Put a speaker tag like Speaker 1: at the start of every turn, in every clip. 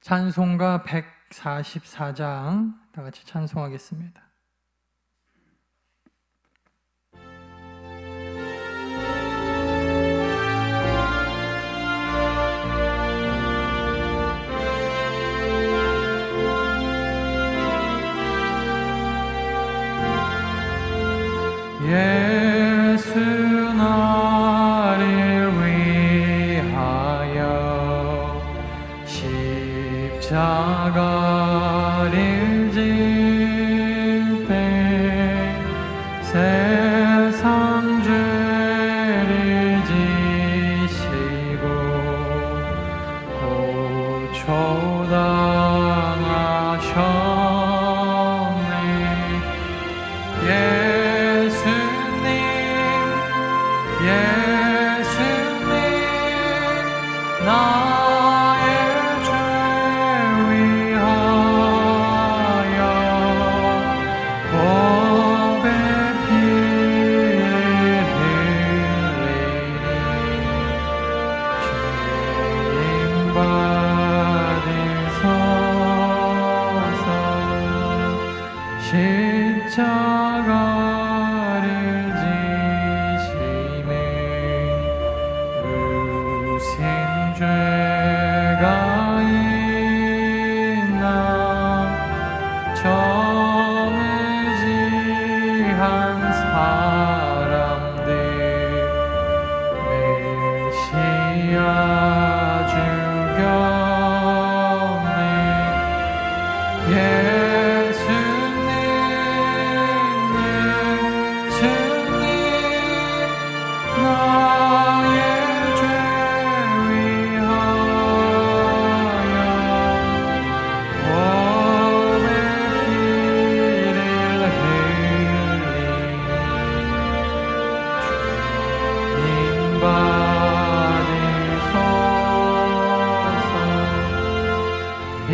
Speaker 1: 찬송가 144장 다 같이 찬송하겠습니다. 예수 나를 위하여 십자가를 질 때 세상 죄를 지시고 고초당하셨네. 예수님 나의 죄 위하여 보배 피를 흘리니 주님 받으소서. 십자가를 무슨 죄가 있나 정을 지한 사람들 메시아 죽였네. 예수님 나의 죄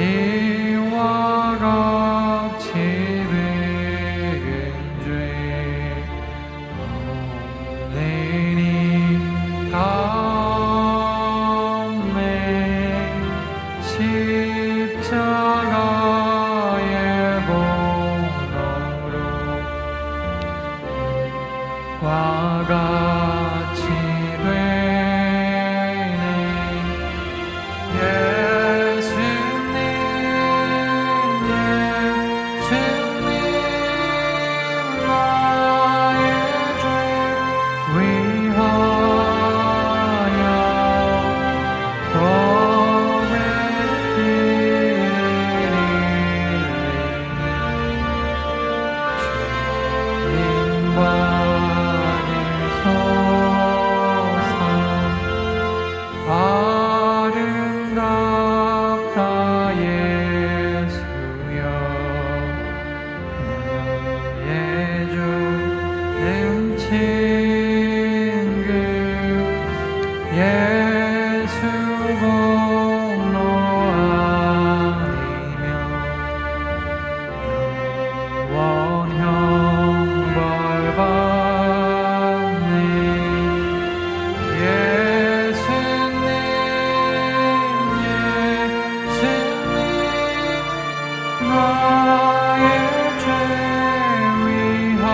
Speaker 1: 이와 같이 늙은 죄 없느니 감내 십자가의 공로로 과 같이 되네. 예수님 나의 죄 위하여 보배 피를 흘리니 주님 받으소서. 아름답다 예수여 나의 주 친구 예수 공로 아니면 영원형 벌 받네. 예수님 나의 죄 위하여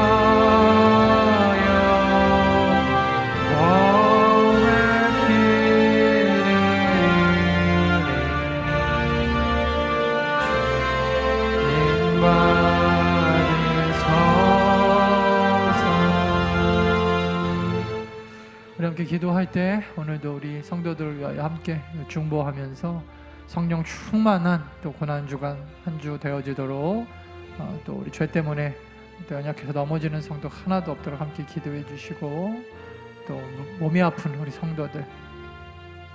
Speaker 1: 보배 피를 흘리니 주님 받으소서. 우리 함께 기도할 때 오늘도 우리 성도들을 위하여 함께 중보하면서 성령 충만한 또 고난주간 한 주 되어지도록 또 우리 죄 때문에 또 연약해서 넘어지는 성도 하나도 없도록 함께 기도해 주시고 또 몸이 아픈 우리 성도들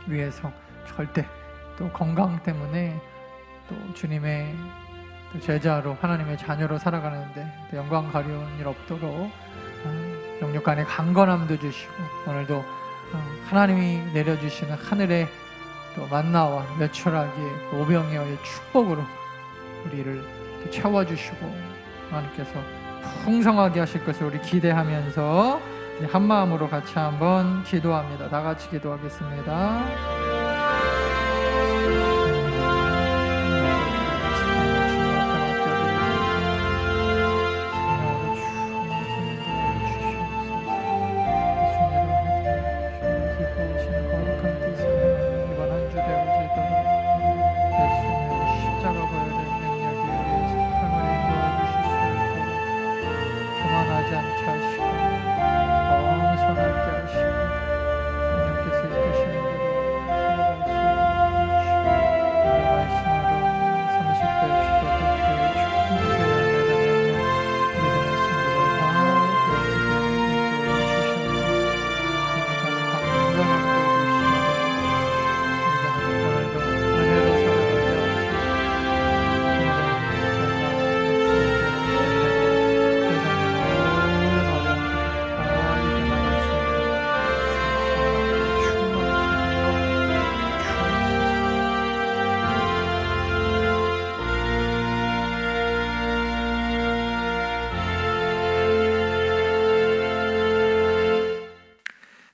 Speaker 1: 위해서 절대 또 건강 때문에 또 주님의 또 제자로 하나님의 자녀로 살아가는데 또 영광 가려운 일 없도록 영육 간의 강건함도 주시고 오늘도 하나님이 내려주시는 하늘의 또 만나와 매출하기의 오병이어의 축복으로 우리를 채워주시고 하나님께서 풍성하게 하실 것을 우리 기대하면서 한 마음으로 같이 한번 기도합니다. 다 같이 기도하겠습니다.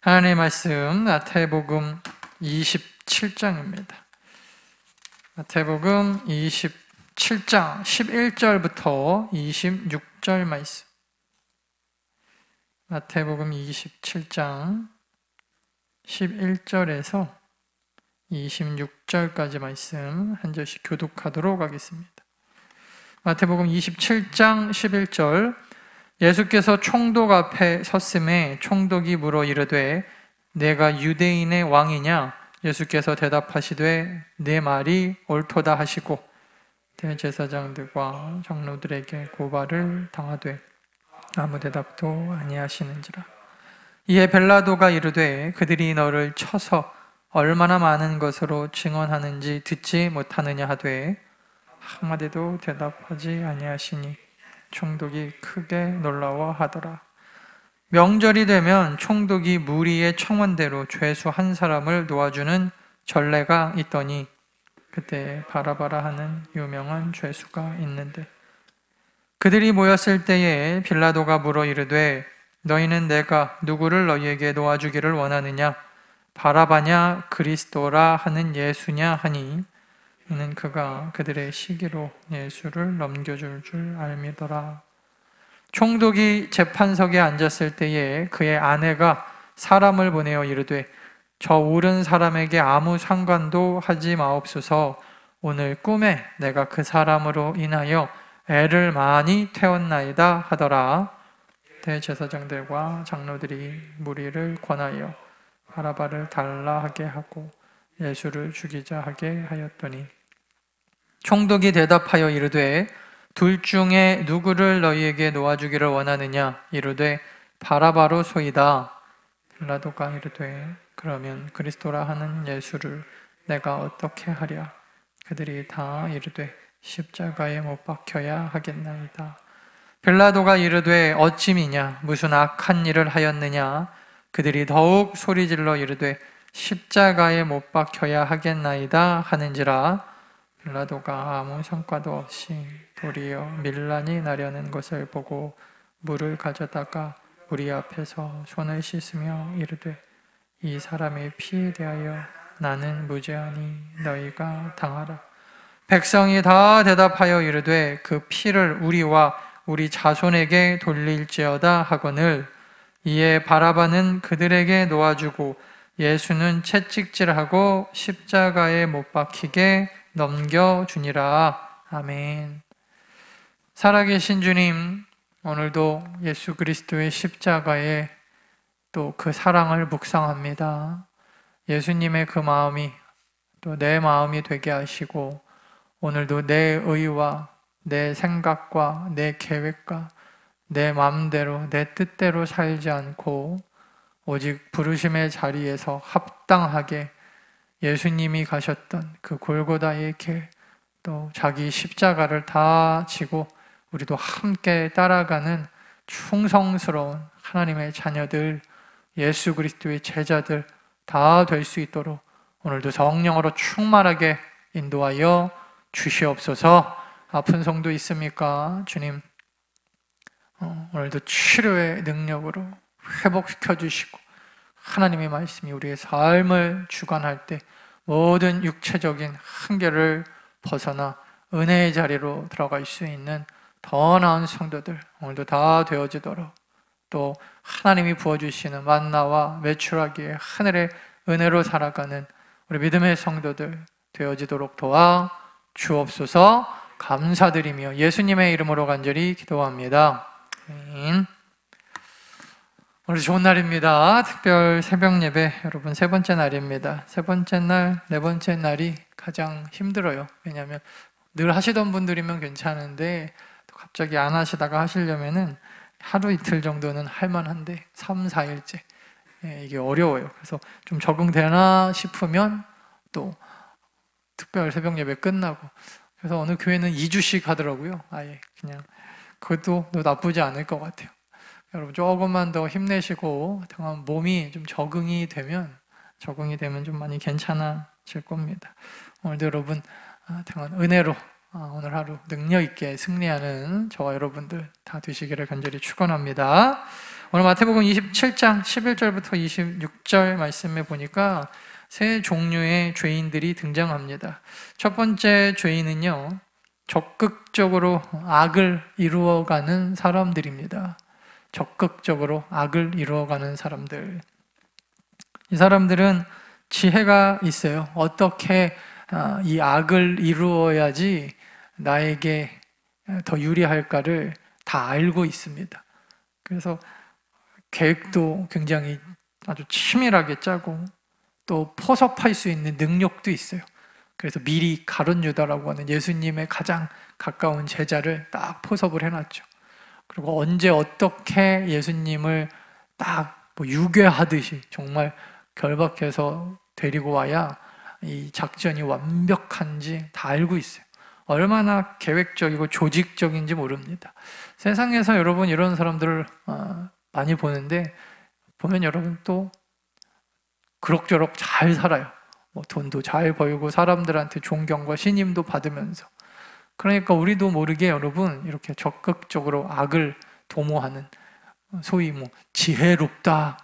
Speaker 1: 하나님의 말씀 마태복음 27장입니다. 마태복음 27장 11절부터 26절 말씀. 마태복음 27장 11절에서 26절까지 말씀 한 절씩 교독하도록 하겠습니다. 마태복음 27장 11절. 예수께서 총독 앞에 섰음에 총독이 물어 이르되 내가 유대인의 왕이냐? 예수께서 대답하시되 내 말이 옳도다 하시고 대제사장들과 장로들에게 고발을 당하되 아무 대답도 아니하시는지라. 이에 빌라도가 이르되 그들이 너를 쳐서 얼마나 많은 것으로 증언하는지 듣지 못하느냐 하되 한마디도 대답하지 아니하시니 총독이 크게 놀라워하더라. 명절이 되면 총독이 무리의 청원대로 죄수 한 사람을 놓아주는 전례가 있더니 그때 바라바라 하는 유명한 죄수가 있는데 그들이 모였을 때에 빌라도가 물어 이르되 너희는 내가 누구를 너희에게 놓아주기를 원하느냐? 바라바냐 그리스도라 하는 예수냐 하니 이는 그가 그들의 시기로 예수를 넘겨줄 줄 알미더라. 총독이 재판석에 앉았을 때에 그의 아내가 사람을 보내어 이르되 저 옳은 사람에게 아무 상관도 하지 마옵소서. 오늘 꿈에 내가 그 사람으로 인하여 애를 많이 태웠나이다 하더라. 대제사장들과 장로들이 무리를 권하여 바라바를 달라 하게 하고 예수를 죽이자 하게 하였더니 총독이 대답하여 이르되 둘 중에 누구를 너희에게 놓아주기를 원하느냐? 이르되 바라바로 소이다. 빌라도가 이르되 그러면 그리스도라 하는 예수를 내가 어떻게 하랴? 그들이 다 이르되 십자가에 못 박혀야 하겠나이다. 빌라도가 이르되 어찌미냐? 무슨 악한 일을 하였느냐? 그들이 더욱 소리질러 이르되 십자가에 못 박혀야 하겠나이다 하는지라. 빌라도가 아무 성과도 없이 도리어 밀란이 나려는 것을 보고 물을 가져다가 무리 앞에서 손을 씻으며 이르되 이 사람의 피에 대하여 나는 무죄하니 너희가 당하라. 백성이 다 대답하여 이르되 그 피를 우리와 우리 자손에게 돌릴지어다 하거늘. 이에 바라바는 그들에게 놓아주고 예수는 채찍질하고 십자가에 못 박히게 넘겨주니라. 아멘. 살아계신 주님, 오늘도 예수 그리스도의 십자가에 또 그 사랑을 묵상합니다. 예수님의 그 마음이 또 내 마음이 되게 하시고 오늘도 내 의와 내 생각과 내 계획과 내 마음대로 내 뜻대로 살지 않고 오직 부르심의 자리에서 합당하게 예수님이 가셨던 그 골고다의 길, 또 자기 십자가를 다 지고 우리도 함께 따라가는 충성스러운 하나님의 자녀들, 예수 그리스도의 제자들 다 될 수 있도록 오늘도 성령으로 충만하게 인도하여 주시옵소서. 아픈 성도 있습니까? 주님, 오늘도 치료의 능력으로 회복시켜 주시고 하나님의 말씀이 우리의 삶을 주관할 때 모든 육체적인 한계를 벗어나 은혜의 자리로 들어갈 수 있는 더 나은 성도들 오늘도 다 되어지도록, 또 하나님이 부어주시는 만나와 메추라기의 하늘의 은혜로 살아가는 우리 믿음의 성도들 되어지도록 도와 주옵소서. 감사드리며 예수님의 이름으로 간절히 기도합니다. 아멘. 오늘 좋은 날입니다. 특별 새벽 예배 여러분 세 번째 날입니다. 세 번째 날, 네 번째 날이 가장 힘들어요. 왜냐하면 늘 하시던 분들이면 괜찮은데 또 갑자기 안 하시다가 하시려면은 하루 이틀 정도는 할만한데 3, 4일째 이게 어려워요. 그래서 좀 적응되나 싶으면 또 특별 새벽 예배 끝나고, 그래서 어느 교회는 2주씩 하더라고요. 아예 그냥 그것도 나쁘지 않을 것 같아요. 여러분 조금만 더 힘내시고 몸이 좀 적응이 되면 좀 많이 괜찮아질 겁니다. 오늘도 여러분 은혜로 오늘 하루 능력 있게 승리하는 저와 여러분들 다 되시기를 간절히 축원합니다. 오늘 마태복음 27장 11절부터 26절 말씀에 보니까 세 종류의 죄인들이 등장합니다. 첫 번째 죄인은요, 적극적으로 악을 이루어가는 사람들입니다. 적극적으로 악을 이루어가는 사람들. 이 사람들은 지혜가 있어요. 어떻게 이 악을 이루어야지 나에게 더 유리할까를 다 알고 있습니다. 그래서 계획도 굉장히 아주 치밀하게 짜고 또 포섭할 수 있는 능력도 있어요. 그래서 미리 가룟 유다라고 하는 예수님의 가장 가까운 제자를 딱 포섭을 해놨죠. 그리고 언제 어떻게 예수님을 딱 뭐 유괴하듯이 정말 결박해서 데리고 와야 이 작전이 완벽한지 다 알고 있어요. 얼마나 계획적이고 조직적인지 모릅니다. 세상에서 여러분 이런 사람들을 많이 보는데, 보면 여러분 또 그럭저럭 잘 살아요. 뭐 돈도 잘 벌고 사람들한테 존경과 신임도 받으면서. 그러니까 우리도 모르게 여러분 이렇게 적극적으로 악을 도모하는, 소위 뭐 지혜롭다,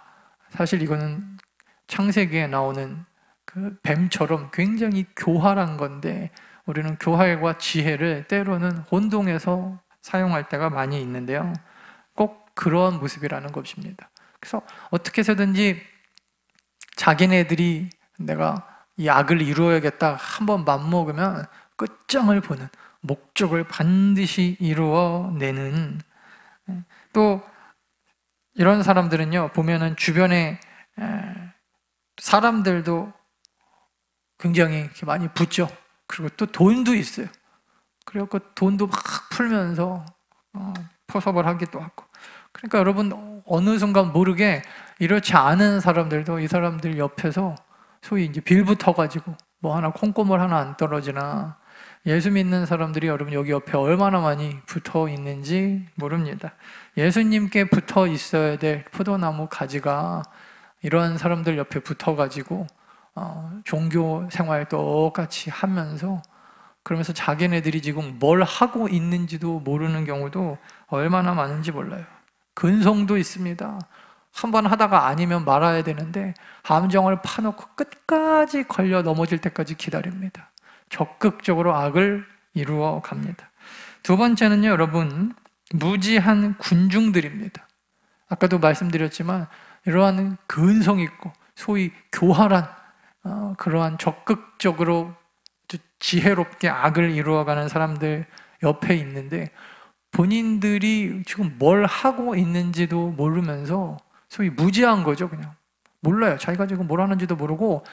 Speaker 1: 사실 이거는 창세기에 나오는 그 뱀처럼 굉장히 교활한 건데, 우리는 교활과 지혜를 때로는 혼동해서 사용할 때가 많이 있는데요, 꼭 그런 모습이라는 것입니다. 그래서 어떻게 해서든지 자기네들이 내가 이 악을 이루어야겠다 한번 맘먹으면 끝장을 보는, 목적을 반드시 이루어내는. 또 이런 사람들은요, 보면은 주변에 사람들도 굉장히 많이 붙죠. 그리고 또 돈도 있어요. 그리고 그 돈도 막 풀면서 포섭을 하기도 하고. 그러니까 여러분 어느 순간 모르게 이렇지 않은 사람들도 이 사람들 옆에서 소위 이제 빌붙어가지고 뭐 하나 콩고물 하나 안 떨어지나. 예수 믿는 사람들이 여러분 여기 옆에 얼마나 많이 붙어 있는지 모릅니다. 예수님께 붙어 있어야 될 포도나무 가지가 이러한 사람들 옆에 붙어가지고 종교 생활 똑같이 하면서, 그러면서 자기네들이 지금 뭘 하고 있는지도 모르는 경우도 얼마나 많은지 몰라요. 근성도 있습니다. 한번 하다가 아니면 말아야 되는데 함정을 파놓고 끝까지 걸려 넘어질 때까지 기다립니다. 적극적으로 악을 이루어 갑니다. 두 번째는요, 여러분, 무지한 군중들입니다. 아까도 말씀드렸지만 이러한 근성 있고 소위 교활한 그러한 적극적으로 지혜롭게 악을 이루어가는 사람들 옆에 있는데, 본인들이 지금 뭘 하고 있는지도 모르면서 소위 무지한 거죠. 그냥 몰라요. 자기가 지금 뭘 하는지도 모르고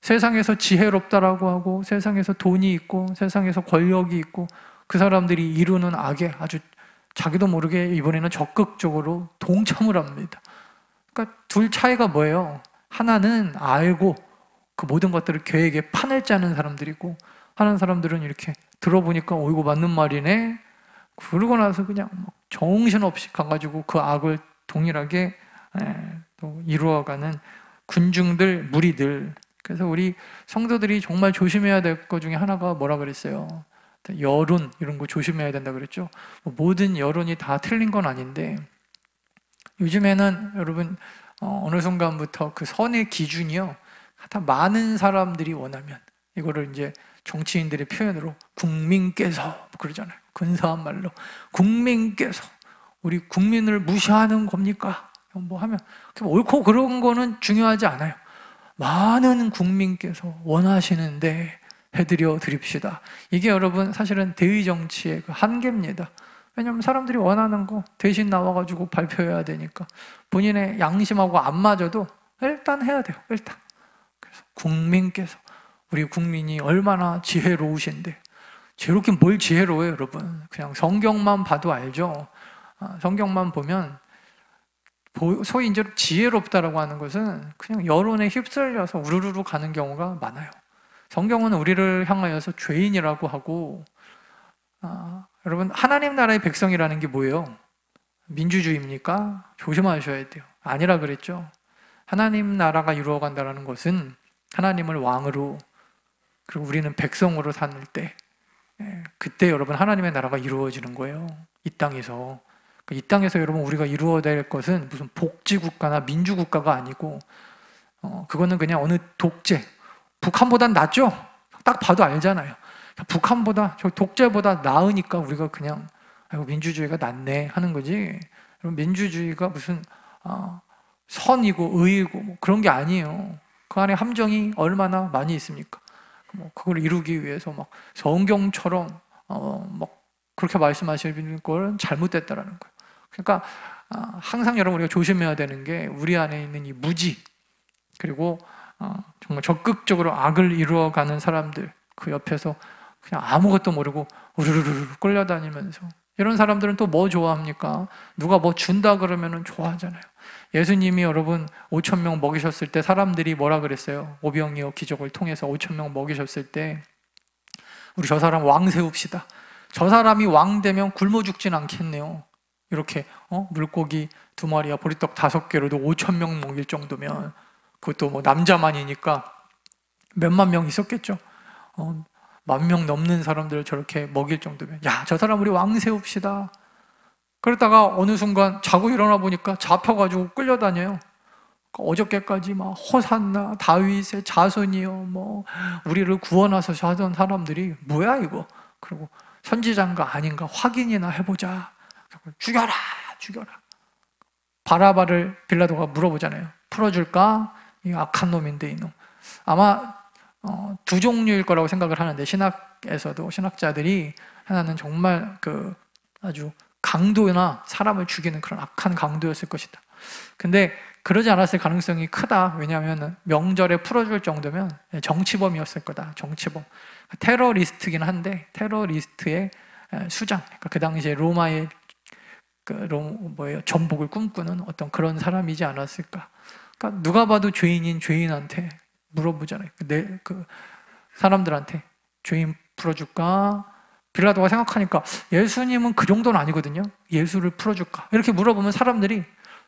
Speaker 1: 세상에서 지혜롭다라고 하고 세상에서 돈이 있고 세상에서 권력이 있고 그 사람들이 이루는 악에 아주 자기도 모르게 이번에는 적극적으로 동참을 합니다. 그러니까 둘 차이가 뭐예요? 하나는 알고 그 모든 것들을 계획에 판을 짜는 사람들이고, 하는 사람들은 이렇게 들어보니까 이거 맞는 말이네, 그러고 나서 그냥 정신없이 가가지고 그 악을 동일하게 또 이루어가는 군중들, 무리들. 그래서 우리 성도들이 정말 조심해야 될 것 중에 하나가 뭐라 그랬어요? 여론, 이런 거 조심해야 된다 그랬죠. 모든 여론이 다 틀린 건 아닌데, 요즘에는 여러분 어느 순간부터 그 선의 기준이요, 다 많은 사람들이 원하면, 이거를 이제 정치인들의 표현으로 국민께서 그러잖아요. 근사한 말로 국민께서 우리 국민을 무시하는 겁니까? 뭐 하면 옳고 그런 거는 중요하지 않아요. 많은 국민께서 원하시는데 해드려 드립시다. 이게 여러분 사실은 대의 정치의 그 한계입니다. 왜냐하면 사람들이 원하는 거 대신 나와가지고 발표해야 되니까 본인의 양심하고 안 맞아도 일단 해야 돼요. 일단. 그래서 국민께서, 우리 국민이 얼마나 지혜로우신데, 지혜롭긴 뭘 지혜로워요 여러분. 그냥 성경만 봐도 알죠. 성경만 보면 소위 이제 지혜롭다라고 하는 것은 그냥 여론에 휩쓸려서 우르르 가는 경우가 많아요. 성경은 우리를 향하여서 죄인이라고 하고, 여러분 하나님 나라의 백성이라는 게 뭐예요? 민주주의입니까? 조심하셔야 돼요. 아니라 그랬죠. 하나님 나라가 이루어간다는 것은 하나님을 왕으로, 그리고 우리는 백성으로 살 때, 그때 여러분 하나님의 나라가 이루어지는 거예요. 이 땅에서. 이 땅에서 여러분 우리가 이루어야 될 것은 무슨 복지국가나 민주국가가 아니고 그거는 그냥 어느 독재, 북한보단 낫죠? 딱 봐도 알잖아요. 북한보다, 저 독재보다 나으니까 우리가 그냥 민주주의가 낫네 하는 거지. 민주주의가 무슨 선이고 의이고 뭐 그런 게 아니에요. 그 안에 함정이 얼마나 많이 있습니까? 뭐 그걸 이루기 위해서 막 성경처럼 막 그렇게 말씀하시는 걸 잘못됐다라는 거예요. 그러니까 항상 여러분 우리가 조심해야 되는 게 우리 안에 있는 이 무지, 그리고 정말 적극적으로 악을 이루어가는 사람들, 그 옆에서 그냥 아무것도 모르고 우르르르 끌려다니면서, 이런 사람들은 또 뭐 좋아합니까? 누가 뭐 준다 그러면 좋아하잖아요. 예수님이 여러분 5,000명 먹이셨을 때 사람들이 뭐라 그랬어요? 오병이어 기적을 통해서 5,000명 먹이셨을 때 우리 저 사람 왕 세웁시다. 저 사람이 왕 되면 굶어 죽진 않겠네요. 이렇게 물고기 2마리와 보리떡 5개로도 5,000명 먹일 정도면, 그것도 뭐 남자만이니까 몇만 명 있었겠죠. 10,000명 넘는 사람들을 저렇게 먹일 정도면, 야, 저 사람 우리 왕 세웁시다. 그러다가 어느 순간 자고 일어나 보니까 잡혀가지고 끌려다녀요. 어저께까지 막 호산나 다윗의 자손이요, 뭐 우리를 구원하소서 하던 사람들이 뭐야 이거? 그리고 선지자인가 아닌가 확인이나 해보자. 죽여라, 죽여라. 바라바를 빌라도가 물어보잖아요. 풀어줄까? 이 악한 놈인데 이놈. 아마 두 종류일 거라고 생각을 하는데, 신학에서도 신학자들이 하나는 정말 그 아주 강도나 사람을 죽이는 그런 악한 강도였을 것이다. 근데 그러지 않았을 가능성이 크다. 왜냐하면 명절에 풀어줄 정도면 정치범이었을 거다. 정치범. 테러리스트긴 한데 테러리스트의 수장. 그러니까 그 당시에 로마의 전복을 꿈꾸는 어떤 그런 사람이지 않았을까. 그러니까 누가 봐도 죄인인 죄인한테 물어보잖아요. 그 사람들한테 죄인 풀어줄까? 빌라도가 생각하니까 예수님은 그 정도는 아니거든요. 예수를 풀어줄까? 이렇게 물어보면 사람들이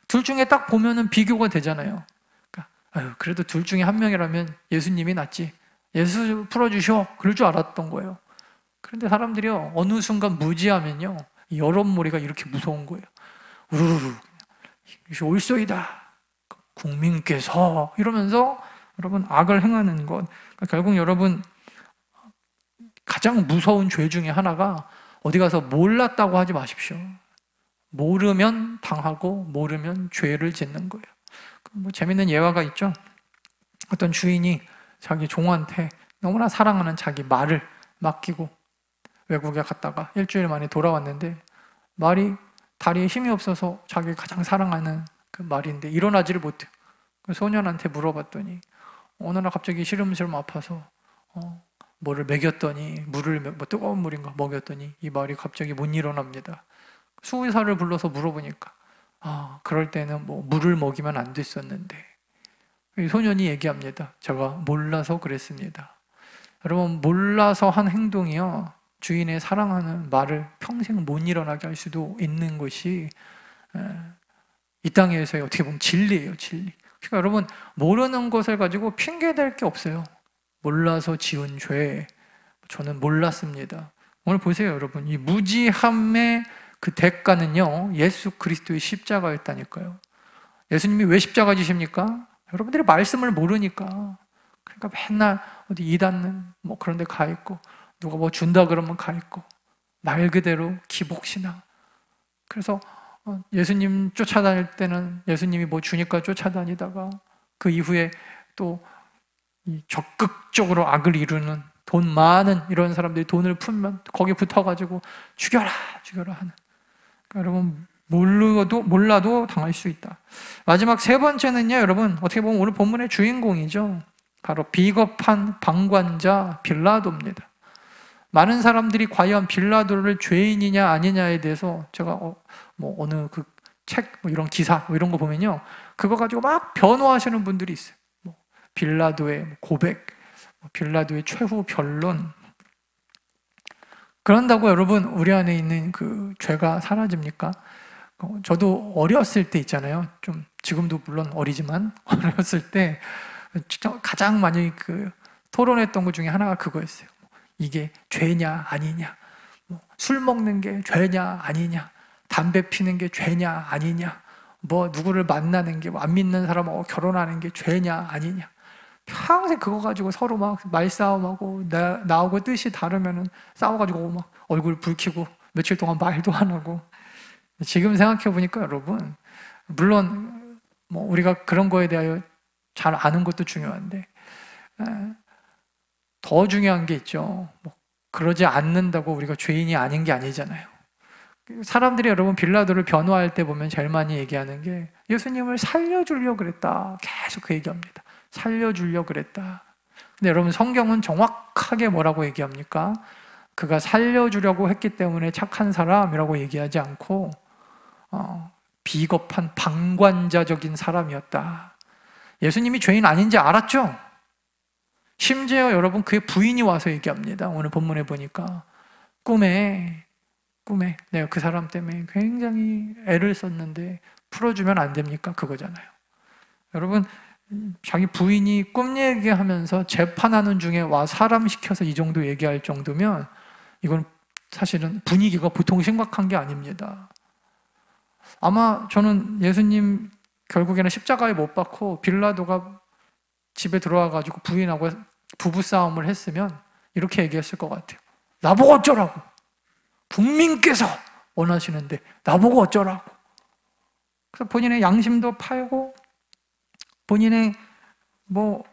Speaker 1: 둘 중에 딱 보면은 비교가 되잖아요. 그러니까 그래도 둘 중에 한 명이라면 예수님이 낫지. 예수 풀어주셔. 그럴 줄 알았던 거예요. 그런데 사람들이요, 어느 순간 무지하면요, 여론몰이가 이렇게 무서운 거예요. 우르르 올소이다 국민께서 이러면서 여러분 악을 행하는 것. 그러니까 결국 여러분 가장 무서운 죄 중에 하나가 어디 가서 몰랐다고 하지 마십시오. 모르면 당하고 모르면 죄를 짓는 거예요. 뭐 재밌는 예화가 있죠. 어떤 주인이 자기 종한테 너무나 사랑하는 자기 말을 맡기고 외국에 갔다가 일주일 만에 돌아왔는데, 말이 다리에 힘이 없어서 자기가 가장 사랑하는 그 말인데 일어나지를 못해요. 그 소년한테 물어봤더니 어느 날 갑자기 시름시름 아파서 뭐를 먹였더니 물을 뭐 뜨거운 물인가 먹였더니 이 말이 갑자기 못 일어납니다. 수의사를 불러서 물어보니까 그럴 때는 뭐 물을 먹이면 안 됐었는데, 이 소년이 얘기합니다. 제가 몰라서 그랬습니다. 여러분, 몰라서 한 행동이요, 주인의 사랑하는 말을 평생 못 일어나게 할 수도 있는 것이 이 땅에서의 어떻게 보면 진리예요, 진리. 그러니까 여러분, 모르는 것을 가지고 핑계댈 게 없어요. 몰라서 지은 죄, 저는 몰랐습니다. 오늘 보세요, 여러분. 이 무지함의 그 대가는요, 예수 그리스도의 십자가였다니까요. 예수님이 왜 십자가 지십니까? 여러분들이 말씀을 모르니까. 그러니까 맨날 어디 이단은 뭐 그런 데 가 있고, 누가 뭐 준다 그러면 가 있고, 말 그대로 기복신앙. 그래서 예수님 쫓아다닐 때는 예수님이 뭐 주니까 쫓아다니다가 그 이후에 또 적극적으로 악을 이루는, 돈 많은 이런 사람들이 돈을 풀면 거기 붙어가지고 죽여라 죽여라 하는. 그러니까 여러분, 몰라도 당할 수 있다. 마지막 세 번째는요, 여러분, 어떻게 보면 오늘 본문의 주인공이죠. 바로 비겁한 방관자 빌라도입니다. 많은 사람들이 과연 빌라도를 죄인이냐 아니냐에 대해서 제가 뭐 어느 그 책 뭐 이런 기사 뭐 이런 거 보면요, 그거 가지고 막 변호하시는 분들이 있어요. 뭐 빌라도의 고백, 빌라도의 최후 변론. 그런다고 여러분 우리 안에 있는 그 죄가 사라집니까? 저도 어렸을 때 있잖아요. 좀 지금도 물론 어리지만 어렸을 때 가장 많이 그 토론했던 것 중에 하나가 이게 죄냐 아니냐, 술 먹는 게 죄냐 아니냐, 담배 피는 게 죄냐 아니냐, 뭐 누구를 만나는 게, 안 믿는 사람하고 결혼하는 게 죄냐 아니냐, 평생 그거 가지고 서로 막 말싸움하고, 나하고 뜻이 다르면은 싸워가지고 막 얼굴 붉히고 며칠 동안 말도 안 하고. 지금 생각해 보니까 여러분, 물론 뭐 우리가 그런 거에 대하여 잘 아는 것도 중요한데, 더 중요한 게 있죠. 뭐 그러지 않는다고 우리가 죄인이 아닌 게 아니잖아요. 사람들이 여러분 빌라도를 변호할 때 보면 제일 많이 얘기하는 게, 예수님을 살려주려고 그랬다, 계속 그 얘기합니다. 살려주려고 그랬다. 근데 여러분, 성경은 정확하게 뭐라고 얘기합니까? 그가 살려주려고 했기 때문에 착한 사람이라고 얘기하지 않고 비겁한 방관자적인 사람이었다. 예수님이 죄인 아닌지 알았죠? 심지어 여러분, 그의 부인이 와서 얘기합니다. 오늘 본문에 보니까 꿈에 내가 그 사람 때문에 굉장히 애를 썼는데 풀어주면 안 됩니까? 그거잖아요. 여러분, 자기 부인이 꿈 얘기하면서 재판하는 중에 와 사람 시켜서 이 정도 얘기할 정도면 이건 사실은 분위기가 보통 심각한 게 아닙니다. 아마 저는 예수님 결국에는 십자가에 못 박고 빌라도가 집에 들어와가지고 부인하고 부부싸움을 했으면 이렇게 얘기했을 것 같아요. 나보고 어쩌라고, 국민께서 원하시는데 나보고 어쩌라고. 그래서 본인의 양심도 팔고, 본인의 뭐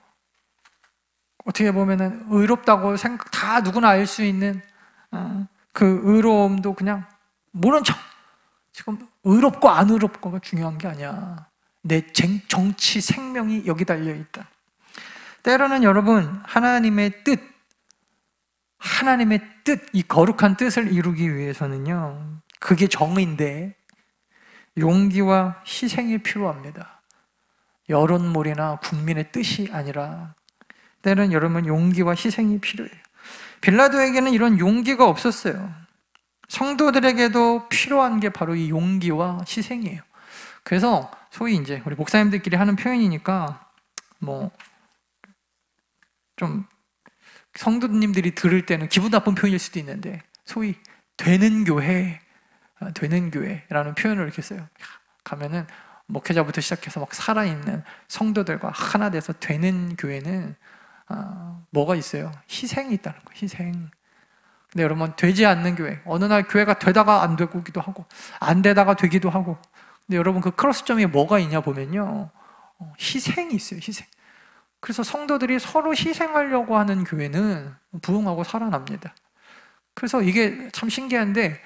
Speaker 1: 어떻게 보면은 의롭다고 생각, 다 누구나 알 수 있는 그 의로움도 그냥 모른 척. 지금 의롭고 안 의롭고가 중요한 게 아니야. 내 정치 생명이 여기 달려 있다. 때로는 여러분, 하나님의 뜻, 이 거룩한 뜻을 이루기 위해서는요, 그게 정의인데 용기와 희생이 필요합니다. 여론몰이나 국민의 뜻이 아니라 때로는 여러분, 용기와 희생이 필요해요. 빌라도에게는 이런 용기가 없었어요. 성도들에게도 필요한 게 바로 이 용기와 희생이에요. 그래서 소위 이제 우리 목사님들끼리 하는 표현이니까 뭐 좀 성도님들이 들을 때는 기분 나쁜 표현일 수도 있는데, 소위 되는 교회라는 표현을 이렇게 써요. 가면은 목회자부터 시작해서 막 살아있는 성도들과 하나 돼서 되는 교회는 뭐가 있어요? 희생이 있다는 거예요. 희생. 근데 여러분, 되지 않는 교회, 어느 날 교회가 되다가 안 되기도 하고 안 되다가 되기도 하고. 근데 여러분, 그 크로스점이 뭐가 있냐 보면요, 희생이 있어요. 희생. 그래서 성도들이 서로 희생하려고 하는 교회는 부흥하고 살아납니다. 그래서 이게 참 신기한데,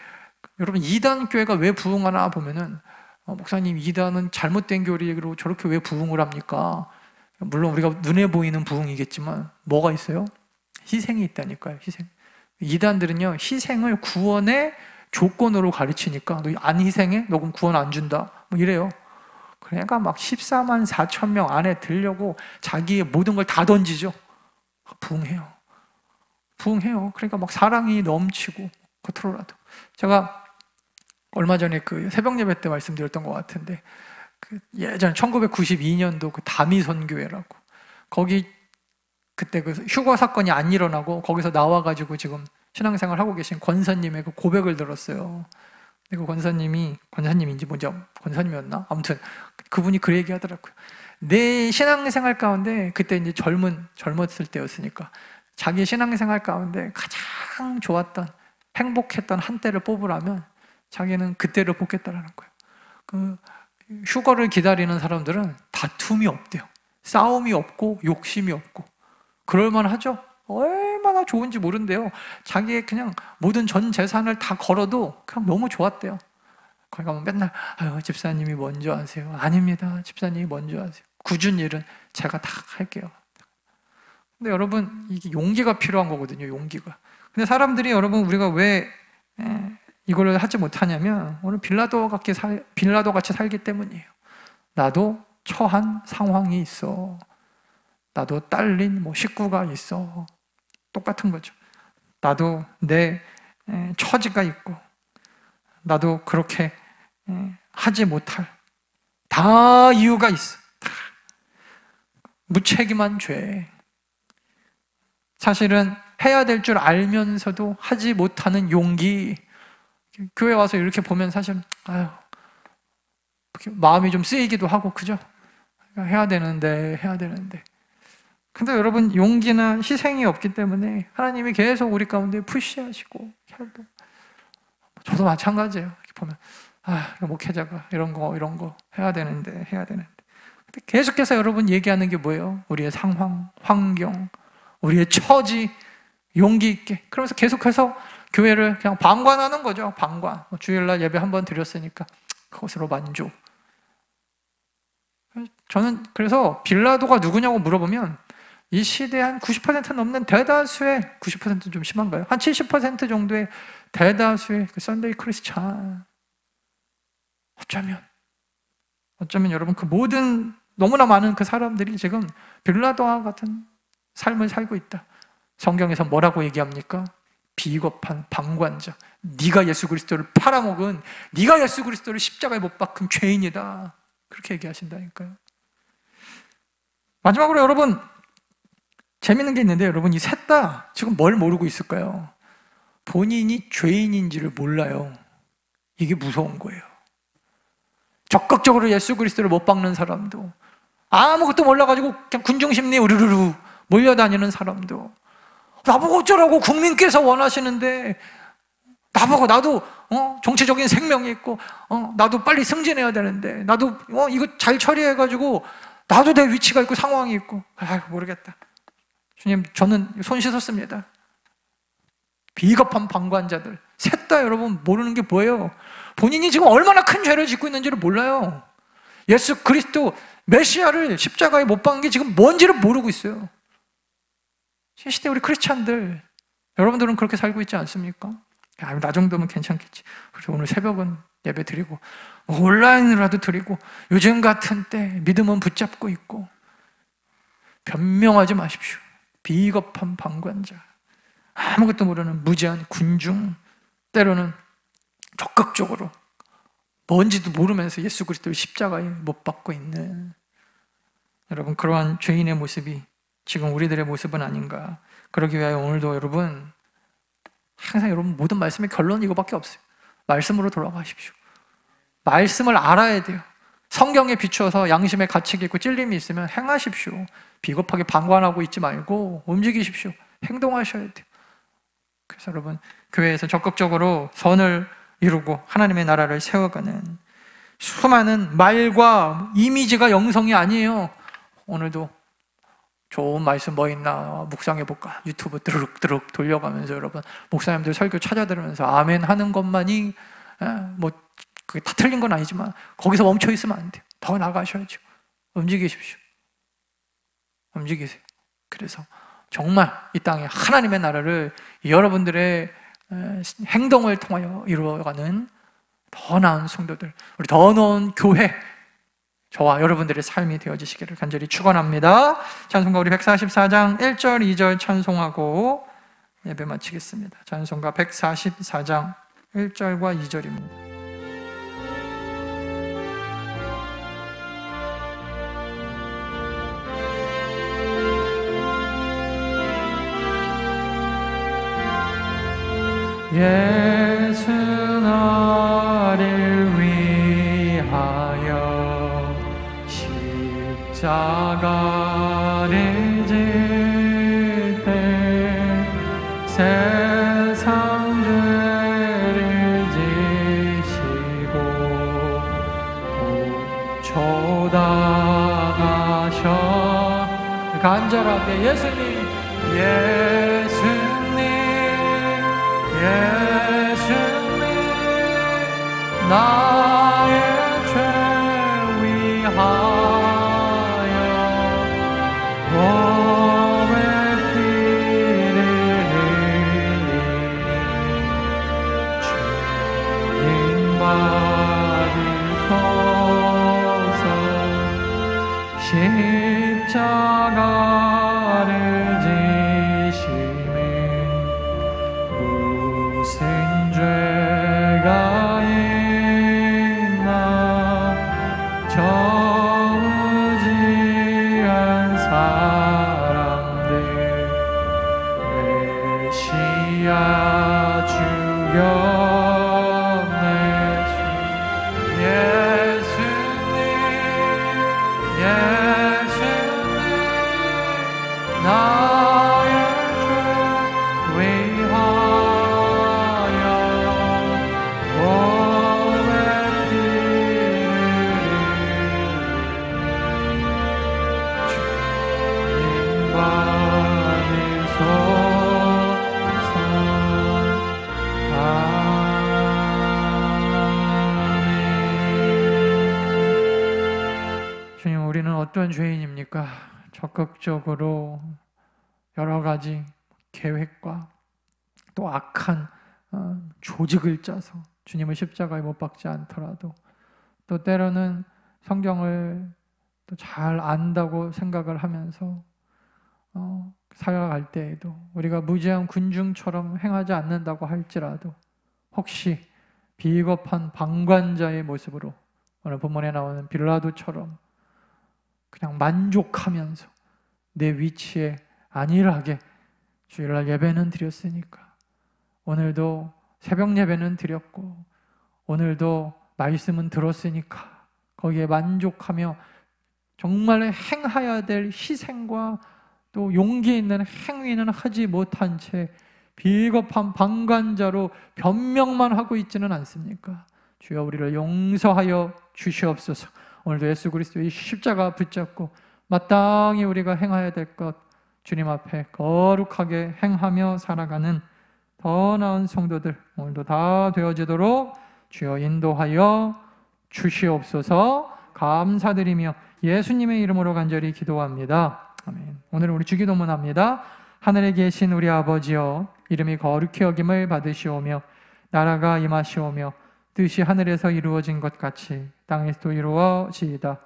Speaker 1: 여러분, 이단 교회가 왜 부흥하나 보면은, 목사님, 이단은 잘못된 교리로 저렇게 왜 부흥을 합니까? 물론 우리가 눈에 보이는 부흥이겠지만 뭐가 있어요? 희생이 있다니까요. 희생. 이단들은요, 희생을 구원의 조건으로 가르치니까, 너 안 희생해? 너 그럼 구원 안 준다, 뭐 이래요. 그러니까 막 14만 4천 명 안에 들려고 자기의 모든 걸 다 던지죠. 부흥해요. 그러니까 막 사랑이 넘치고, 겉으로라도. 제가 얼마 전에 그 새벽 예배 때 말씀드렸던 것 같은데, 그 예전 1992년도 그 다미선 교회라고, 거기 그때 그 휴거 사건이 안 일어나고 거기서 나와가지고 지금 신앙생활 하고 계신 권사님의 그 고백을 들었어요. 근데 그 권사님인지 뭔지, 권사님이었나? 아무튼 그분이 그 얘기 하더라고요. 내 신앙생활 가운데, 그때 이제 젊었을 때였으니까, 자기 신앙생활 가운데 가장 좋았던, 행복했던 한때를 뽑으라면 자기는 그때를 뽑겠다라는 거예요. 그 휴거를 기다리는 사람들은 다툼이 없대요. 싸움이 없고 욕심이 없고. 그럴만 하죠? 얼마나 좋은지 모른대요. 자기의 그냥 모든 전 재산을 다 걸어도 그냥 너무 좋았대요. 거기 가면 맨날, 아유, 집사님이 먼저 하세요. 아닙니다, 집사님이 먼저 하세요. 굳은 일은 제가 다 할게요. 근데 여러분, 이게 용기가 필요한 거거든요. 용기가. 근데 사람들이, 여러분, 우리가 왜 이걸 하지 못하냐면, 오늘 빌라도 같이 살기 때문이에요. 나도 처한 상황이 있어. 나도 딸린 식구가 있어. 똑같은 거죠. 나도 내 처지가 있고, 나도 그렇게 하지 못할 다 이유가 있어. 무책임한 죄. 사실은 해야 될 줄 알면서도 하지 못하는 용기. 교회 와서 이렇게 보면 사실 아유, 마음이 좀 쓰이기도 하고, 그죠? 해야 되는데. 근데 여러분, 용기나 희생이 없기 때문에 하나님이 계속 우리 가운데 푸시하시고, 저도 마찬가지예요. 이렇게 보면 목회자가 이런 거 해야 되는데. 계속해서 여러분 얘기하는 게 뭐예요? 우리의 상황, 환경, 우리의 처지, 용기 있게. 그러면서 계속해서 교회를 그냥 방관하는 거죠. 방관. 주일날 예배 한번 드렸으니까 그것으로 만족. 저는 그래서 빌라도가 누구냐고 물어보면 이 시대에 한 90% 넘는 대다수의, 90%는 좀 심한가요? 한 70% 정도의 대다수의 그 썬데이 크리스찬. 어쩌면 여러분 그 모든 너무나 많은 그 사람들이 지금 빌라도와 같은 삶을 살고 있다. 성경에서 뭐라고 얘기합니까? 비겁한 방관자. 네가 예수 그리스도를 팔아먹은, 네가 예수 그리스도를 십자가에 못 박은 죄인이다. 그렇게 얘기하신다니까요. 마지막으로 여러분, 재밌는 게 있는데, 여러분 이 셋 다 지금 뭘 모르고 있을까요? 본인이 죄인인지를 몰라요. 이게 무서운 거예요. 적극적으로 예수 그리스도를 못 박는 사람도, 아무것도 몰라가지고 그냥 군중심리에 우르르르 몰려다니는 사람도, 나보고 어쩌라고 국민께서 원하시는데, 나도 정치적인 생명이 있고 나도 빨리 승진해야 되는데, 나도 이거 잘 처리해가지고 나도 내 위치가 있고 상황이 있고, 모르겠다. 주님, 저는 손 씻었습니다. 비겁한 방관자들. 셋 다 여러분 모르는 게 뭐예요? 본인이 지금 얼마나 큰 죄를 짓고 있는지를 몰라요. 예수 그리스도 메시아를 십자가에 못 박은 게 지금 뭔지를 모르고 있어요. 시대 우리 크리스찬들, 여러분들은 그렇게 살고 있지 않습니까? 나 정도면 괜찮겠지. 그래서 오늘 새벽은 예배 드리고 온라인으로라도 드리고, 요즘 같은 때 믿음은 붙잡고 있고. 변명하지 마십시오. 비겁한 방관자, 아무것도 모르는 무지한 군중, 때로는 적극적으로 뭔지도 모르면서 예수 그리스도를 십자가에 못 박고 있는, 여러분 그러한 죄인의 모습이 지금 우리들의 모습은 아닌가. 그러기 위하여 오늘도 여러분, 항상 여러분 모든 말씀의 결론은 이거밖에 없어요. 말씀으로 돌아가십시오. 말씀을 알아야 돼요. 성경에 비추어서 양심의 가책이 있고 찔림이 있으면 행하십시오. 비겁하게 방관하고 있지 말고 움직이십시오. 행동하셔야 돼요. 그래서 여러분, 교회에서 적극적으로 선을 이루고 하나님의 나라를 세워가는, 수많은 말과 이미지가 영성이 아니에요. 오늘도 좋은 말씀 뭐 있나 묵상해볼까, 유튜브 드륵드륵 돌려가면서 여러분 목사님들 설교 찾아들으면서 아멘 하는 것만이 그게 다 틀린 건 아니지만 거기서 멈춰 있으면 안 돼요. 더 나가셔야죠. 움직이십시오. 움직이세요. 그래서 정말 이 땅에 하나님의 나라를 여러분들의 행동을 통하여 이루어가는 더 나은 성도들, 우리 더 나은 교회, 저와 여러분들의 삶이 되어지시기를 간절히 축원합니다. 찬송가 우리 144장 1절 2절 찬송하고 예배 마치겠습니다. 찬송가 144장 1절과 2절입니다. 예수 나를 위하여 십자가를 질때 세상 죄를 지시고 고쳐다가셔. 간절하게 예수님, 예수님 나의 죄 위하여 몸의 피를 흘리니 주님 받으소서. 십자가를 지심은 무슨 죄가 있나. 저무지한 사람들 메시아 죽여 어떤 죄인입니까? 적극적으로 여러 가지 계획과 또 악한 조직을 짜서 주님을 십자가에 못 박지 않더라도 또 때로는 성경을 또 잘 안다고 생각을 하면서 살아갈 때에도 우리가 무지한 군중처럼 행하지 않는다고 할지라도 혹시 비겁한 방관자의 모습으로 오늘 본문에 나오는 빌라도처럼 그냥 만족하면서 내 위치에 안일하게 주일날 예배는 드렸으니까 오늘도 새벽 예배는 드렸고 오늘도 말씀은 들었으니까 거기에 만족하며 정말 행해야 될 희생과 또 용기 있는 행위는 하지 못한 채 비겁한 방관자로 변명만 하고 있지는 않습니까? 주여 우리를 용서하여 주시옵소서. 오늘도 예수 그리스도의 십자가 붙잡고 마땅히 우리가 행해야 될 것 주님 앞에 거룩하게 행하며 살아가는 더 나은 성도들 오늘도 다 되어지도록 주여 인도하여 주시옵소서. 감사드리며 예수님의 이름으로 간절히 기도합니다. 아멘. 오늘 우리 주기도문 합니다. 하늘에 계신 우리 아버지여, 이름이 거룩히 여김을 받으시오며 나라가 임하시오며 뜻이 하늘에서 이루어진 것 같이 땅에서도 이루어지이다.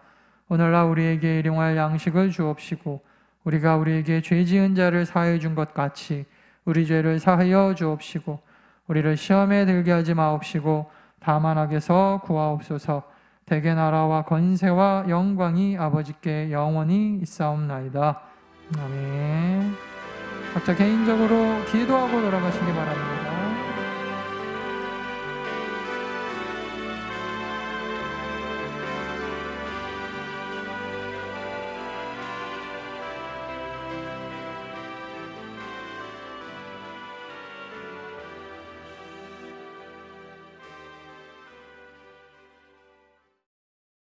Speaker 1: 오늘날 우리에게 일용할 양식을 주옵시고 우리가 우리에게 죄 지은 자를 사하여 준 것 같이 우리 죄를 사하여 주옵시고 우리를 시험에 들게 하지 마옵시고 다만 악에서 구하옵소서. 대개 나라와 권세와 영광이 아버지께 영원히 있사옵나이다. 아멘. 각자 개인적으로 기도하고 돌아가시기 바랍니다.